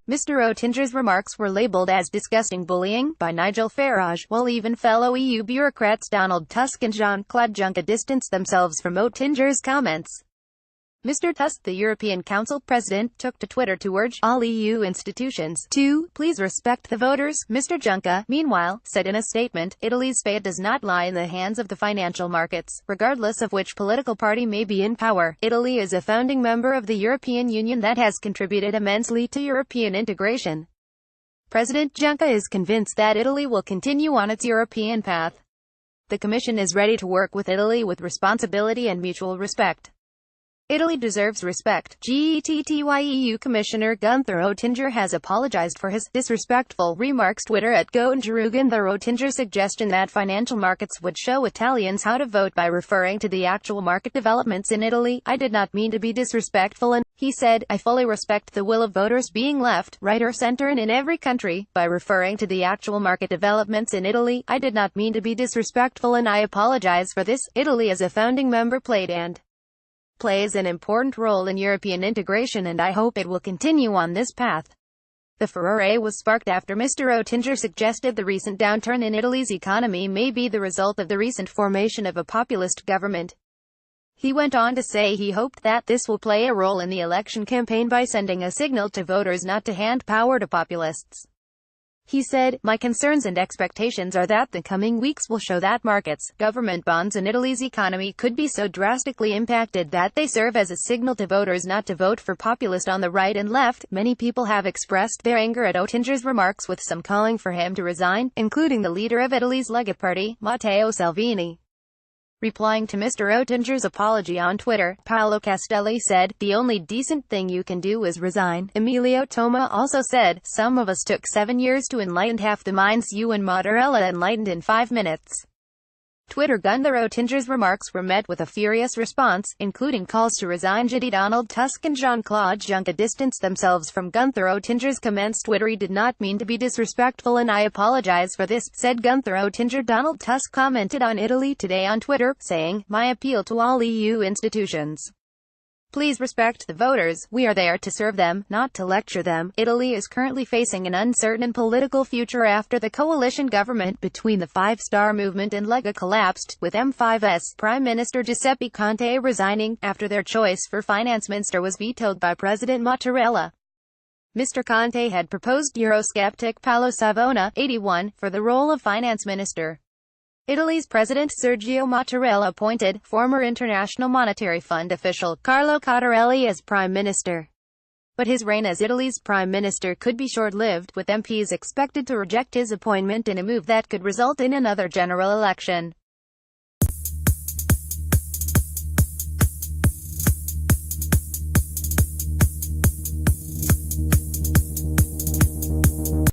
Mr. Oettinger's remarks were labelled as disgusting bullying by Nigel Farage, while even fellow EU bureaucrats Donald Tusk and Jean-Claude Juncker distanced themselves from Oettinger's comments. Mr. Tusk, the European Council president, took to Twitter to urge all EU institutions to please respect the voters. Mr. Juncker, meanwhile, said in a statement, Italy's fate does not lie in the hands of the financial markets. Regardless of which political party may be in power, Italy is a founding member of the European Union that has contributed immensely to European integration. President Juncker is convinced that Italy will continue on its European path. The Commission is ready to work with Italy with responsibility and mutual respect. Italy deserves respect. EU Commissioner Gunther Oettinger has apologized for his disrespectful remarks. Twitter at Gunther Oettinger's suggestion that financial markets would show Italians how to vote by referring to the actual market developments in Italy. I did not mean to be disrespectful, and he said, I fully respect the will of voters being left, right or center and in every country. By referring to the actual market developments in Italy, I did not mean to be disrespectful and I apologize for this. Italy as a founding member played and plays an important role in European integration and I hope it will continue on this path. The furore was sparked after Mr. Oettinger suggested the recent downturn in Italy's economy may be the result of the recent formation of a populist government. He went on to say he hoped that this will play a role in the election campaign by sending a signal to voters not to hand power to populists. He said, my concerns and expectations are that the coming weeks will show that markets, government bonds and Italy's economy could be so drastically impacted that they serve as a signal to voters not to vote for populists on the right and left. Many people have expressed their anger at Oettinger's remarks, with some calling for him to resign, including the leader of Italy's Lega Party, Matteo Salvini. Replying to Mr. Oettinger's apology on Twitter, Paolo Castelli said, the only decent thing you can do is resign. Emilio Toma also said, some of us took 7 years to enlighten half the minds you and Mattarella enlightened in 5 minutes. Twitter Gunther Oettinger's remarks were met with a furious response, including calls to resign. Donald Tusk and Jean-Claude Juncker distanced themselves from Gunther Oettinger's comments. Twitter did not mean to be disrespectful and I apologize for this, said Gunther Oettinger. Donald Tusk commented on Italy today on Twitter, saying, my appeal to all EU institutions. Please respect the voters. We are there to serve them, not to lecture them. Italy is currently facing an uncertain political future after the coalition government between the Five Star Movement and Lega collapsed, with M5's Prime Minister Giuseppe Conte resigning, after their choice for finance minister was vetoed by President Mattarella. Mr. Conte had proposed Eurosceptic Paolo Savona, 81, for the role of finance minister. Italy's President Sergio Mattarella appointed former International Monetary Fund official Carlo Cottarelli as Prime Minister. But his reign as Italy's Prime Minister could be short-lived, with MPs expected to reject his appointment in a move that could result in another general election.